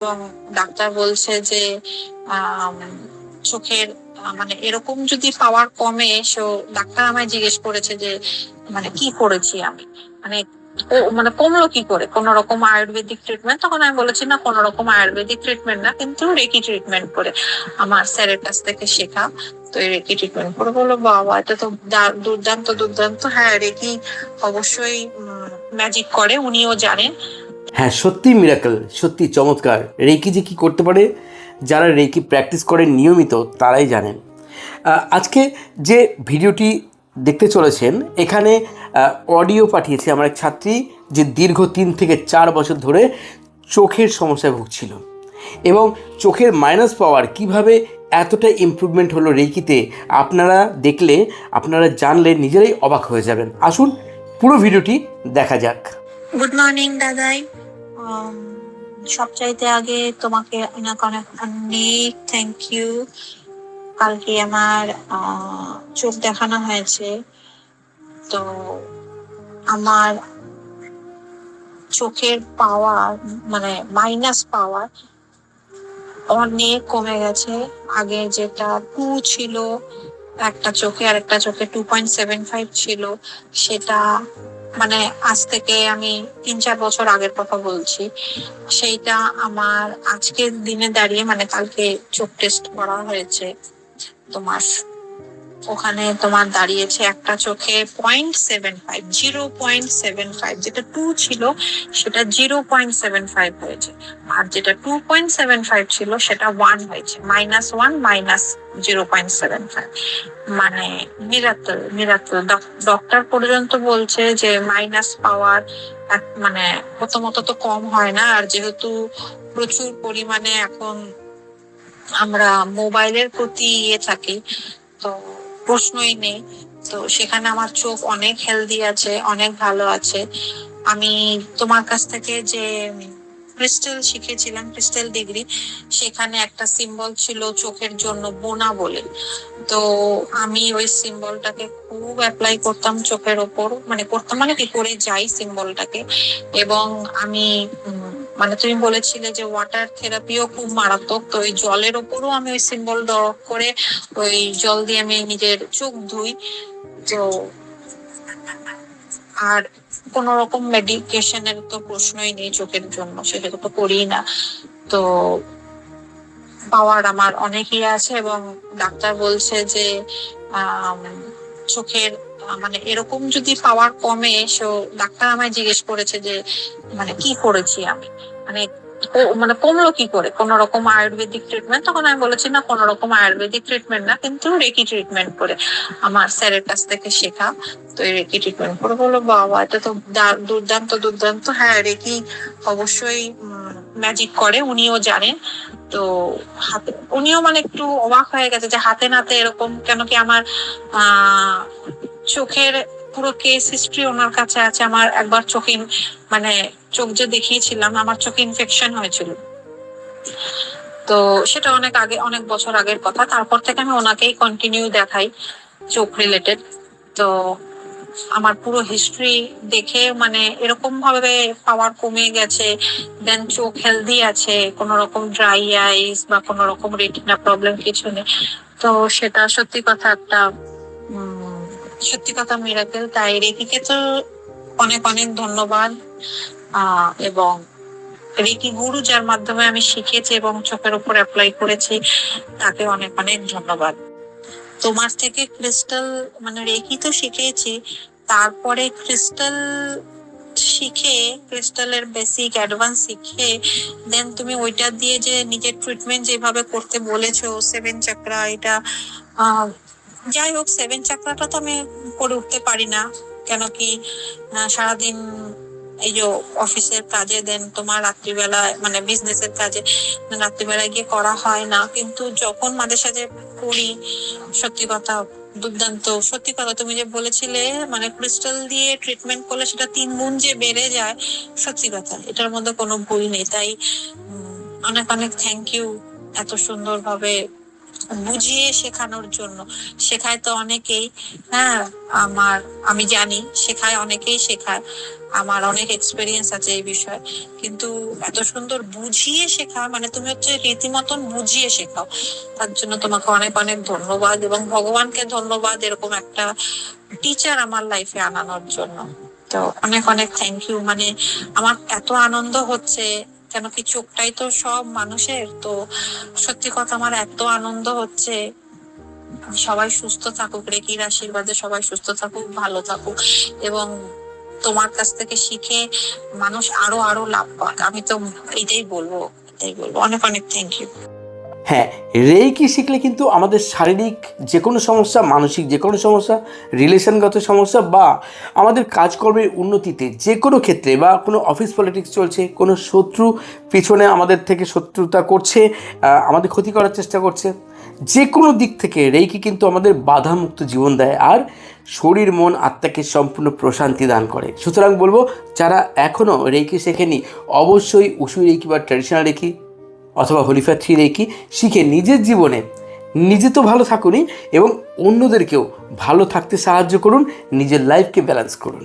এবং ডাক্তার বলছে যে আম, চোখের মানে এরকম যদি পাওয়ার কমে, সো ডাক্তার আমায় জিজ্ঞেস করেছে যে মানে কি করেছি আমি, মানে মানে কমলো কি করে, কোন রকম আয়ুর্বেদিক ট্রিটমেন্ট? তখন আমি বলেছি না, কোন রকম আয়ুর্বেদিক ট্রিটমেন্ট না, কিন্তু রেকি ট্রিটমেন্ট করে আমার স্যারের কাছ থেকে শেখা। তো এই রেকি ট্রিটমেন্ট করে বললো, বাবা এটা তো দুর্দান্ত দুর্দান্ত। হ্যাঁ, রেকি অবশ্যই ম্যাজিক করে, উনিও জানেন। হ্যাঁ, সত্যি মিরাকল, সত্যি চমৎকার। রেকি যে কি করতে পারে, যারা রেকি প্র্যাকটিস করেন নিয়মিত তারাই জানেন। আজকে যে ভিডিওটি দেখতে চলেছেন, এখানে অডিও পাঠিয়েছে আমার এক ছাত্রী, যে দীর্ঘ 3 থেকে 4 বছর ধরে চোখের সমস্যায় ভুগছিল, এবং চোখের মাইনাস পাওয়ার কিভাবে এতটা ইমপ্রুভমেন্ট হলো রেকিতে, আপনারা দেখলে, আপনারা জানলে নিজেরাই অবাক হয়ে যাবেন। আসুন পুরো ভিডিওটি দেখা যাক। গুড মর্নিং দাদাই। সবচাইতে আগে তোমাকে অনেক অনেক অনেক থ্যাংক ইউ। কালকে আমার চোখ দেখানো হয়েছে, তো আমার চোখের পাওয়ার মানে মাইনাস পাওয়ার অনেক কমে গেছে। আগে যেটা 2 ছিল একটা চোখে, আর একটা চোখে 2.75 ছিল, সেটা মানে আজ থেকে আমি 3-4 বছর আগের কথা বলছি, সেইটা আমার আজকের দিনে দাঁড়িয়ে মানে কালকে চোখ টেস্ট করা হয়েছে তোমার, ওখানে তোমার দাঁড়িয়েছে একটা চোখে 0.75, 0.75, যেটা 2 ছিল সেটা 0.75 হয়েছে, আর যেটা 2.75 ছিল সেটা 1 হয়েছে, -1 -0.75। মানে মিরাকল মিরাকল। ডক্টর পর্যন্ত বলছে যে মাইনাস পাওয়ার মানে প্রথমত তো কম হয় না, আর যেহেতু প্রচুর পরিমাণে এখন আমরা মোবাইলের প্রতি থাকি, তো প্রশ্নই নেই। তো সেখানে আমার চোখ অনেক হেলদি আছে, অনেক ভালো আছে। আমি তোমার কাছ থেকে যে ক্রিস্টাল শিখেছিলাম, ক্রিস্টাল ডিগ্রি, সেখানে একটা সিম্বল ছিল চোখের জন্য, বোনা বলে। তো আমি ওই সিম্বলটাকে খুব অ্যাপ্লাই করতাম চোখের ওপর, মানে করতাম মানে কি করে যাই সিম্বলটাকে। এবং আমি মানে তুমি বলেছিলে যে ওয়াটার থেরাপিও খুব মারাত্মক, তো ওই জলের ওপরও আমি ওই সিম্বল ড্র করে ওই জল দিয়ে আমি নিজের চোখ ধুই। তো আর কোন রকম মেডিকেশনের তো প্রশ্নই নেই চোখের জন্য, সেটা তো করি না। তো পাওয়ার আমার অনেকই আছে, এবং ডাক্তার বলছে যে আহ চোখের মানে এরকম যদি পাওয়ার কমে, সো ডাক্তার আমায় জিজ্ঞেস করেছে যে মানে কি করেছি আমি, মানে মানে কমলো কি করে, কোন রকম আয়ুর্বেদিক ট্রিটমেন্ট? তখন আমি বলেছি না, কোন রকম আয়ুর্বেদিক ট্রিটমেন্ট না, কিন্তু রেকি ট্রিটমেন্ট করে আমার স্যারের কাছ থেকে শেখা। তো এই রেকি ট্রিটমেন্ট করে বললো, বাবা এটা তো দুর্দান্ত দুর্দান্ত। হ্যাঁ, রেকি অবশ্যই ম্যাজিক করে, উনিও জানেন। তো হাতে উনিও মানে একটু অবাক হয়ে গেছে যে হাতে নাতে এরকম, কেন কি আমার আহ চোখের পুরো কেস হিস্ট্রি ওনার কাছে আছে। আমার একবার চোখে মানে চোখ যে দেখিয়েছিলাম, আমার চোখে ইনফেকশন হয়েছিল, তো সেটা অনেক আগে, অনেক বছর আগের কথা। তারপর থেকে আমি ওনাকেই কন্টিনিউ দেখাই চোখ রিলেটেড। তো আমার পুরো হিস্ট্রি দেখে মানে এরকম ভাবে পাওয়ার কমে গেছে, দেন চোখ হেলদি আছে, কোন রকম ড্রাই আইস বা কোন রকম রেটিনা প্রবলেম কিছু নেই। তো সেটা সত্যি কথা একটা সত্যি কথা মিরাকেল। তাই রেকিকে তো অনেক অনেক ধন্যবাদ। এবং রেকি গুরু যার মাধ্যমে আমি শিখেছি এবং চোখের উপর অ্যাপ্লাই করেছি, তাকে অনেক অনেক ধন্যবাদ। তোমার থেকে ক্রিস্টাল মানে রেকি তো শিখেছি, তারপরে ক্রিস্টাল শিখে, ক্রিস্টালের বেসিক অ্যাডভান্স শিখে, দেন তুমি ওইটা দিয়ে যে নিজের ট্রিটমেন্ট যেভাবে করতে বলেছো, 7 চাকরা, এটা যাই হোক, 7 চাকরাটা তো আমি করে উঠতে পারি না, কেন কি সারাদিন এই যে অফিসের কাজে, দেন তোমার রাত্রিবেলায় মানে বিজনেসের কাজে রাত্রিবেলায় গিয়ে করা হয় না। কিন্তু যখন মাঝে সাঝে করি, সত্যি কথা দুর্দান্ত। সত্যি কথা, তুমি যে বলেছিলে মানে ক্রিস্টাল দিয়ে ট্রিটমেন্ট করলে সেটা 3 গুণ যে বেড়ে যায়, সত্যি কথা এটার মধ্যে কোনো ভুল নেই। তাই অনেক অনেক থ্যাংক ইউ এত সুন্দরভাবে বুঝিয়ে শেখানোর জন্য। শেখায় তো অনেকেই, হ্যাঁ, আমি জানি শেখায় অনেকেই, শেখায়, আমার অনেক এক্সপিরিয়েন্স আছে এই বিষয়ে, কিন্তু এত সুন্দর বুঝিয়ে শেখা, মানে তুমি হচ্ছে রীতিমতন বুঝিয়ে শেখাও, তার জন্য তোমাকে অনেক অনেক ধন্যবাদ, এবং ভগবানকে ধন্যবাদ এরকম একটা টিচার আমার লাইফে আনানোর জন্য। তো অনেক অনেক থ্যাংক ইউ। মানে আমার এত আনন্দ হচ্ছে, কেন কি চোখটাই তো সব মানুষের, তো সত্যি কথা আমার এত আনন্দ হচ্ছে। সবাই সুস্থ থাকুক, রেকির আশীর্বাদে সবাই সুস্থ থাকুক, ভালো থাকুক, এবং তোমার কাছ থেকে শিখে মানুষ আরো আরো লাভ পাক। আমি তো এটাই বলবো। অনেক অনেক থ্যাংক ইউ। হ্যাঁ, রেইকি শিখলে কিন্তু আমাদের শারীরিক যে কোনো সমস্যা, মানসিক যে কোনো সমস্যা, রিলেশনগত সমস্যা, বা আমাদের কাজকর্মের উন্নতিতে যে কোনো ক্ষেত্রে, বা কোনো অফিস পলিটিক্স চলছে, কোনো শত্রু পিছনে আমাদের থেকে শত্রুতা করছে, আমাদের ক্ষতি করার চেষ্টা করছে, যে কোনো দিক থেকে রেইকি কিন্তু আমাদের বাধামুক্ত জীবন দেয়, আর শরীর মন আত্মাকে সম্পূর্ণ প্রশান্তি দান করে। সুতরাং বলবো, যারা এখনও রেইকি শেখেনি, অবশ্যই উসুই রেইকি বা ট্র্যাডিশনাল রেইকি অথবা হলিফা 3 রেইকি শিখে নিজের জীবনে নিজে তো ভালো থাকুনই, এবং অন্যদেরকেও ভালো থাকতে সাহায্য করুন, নিজের লাইফকে ব্যালেন্স করুন।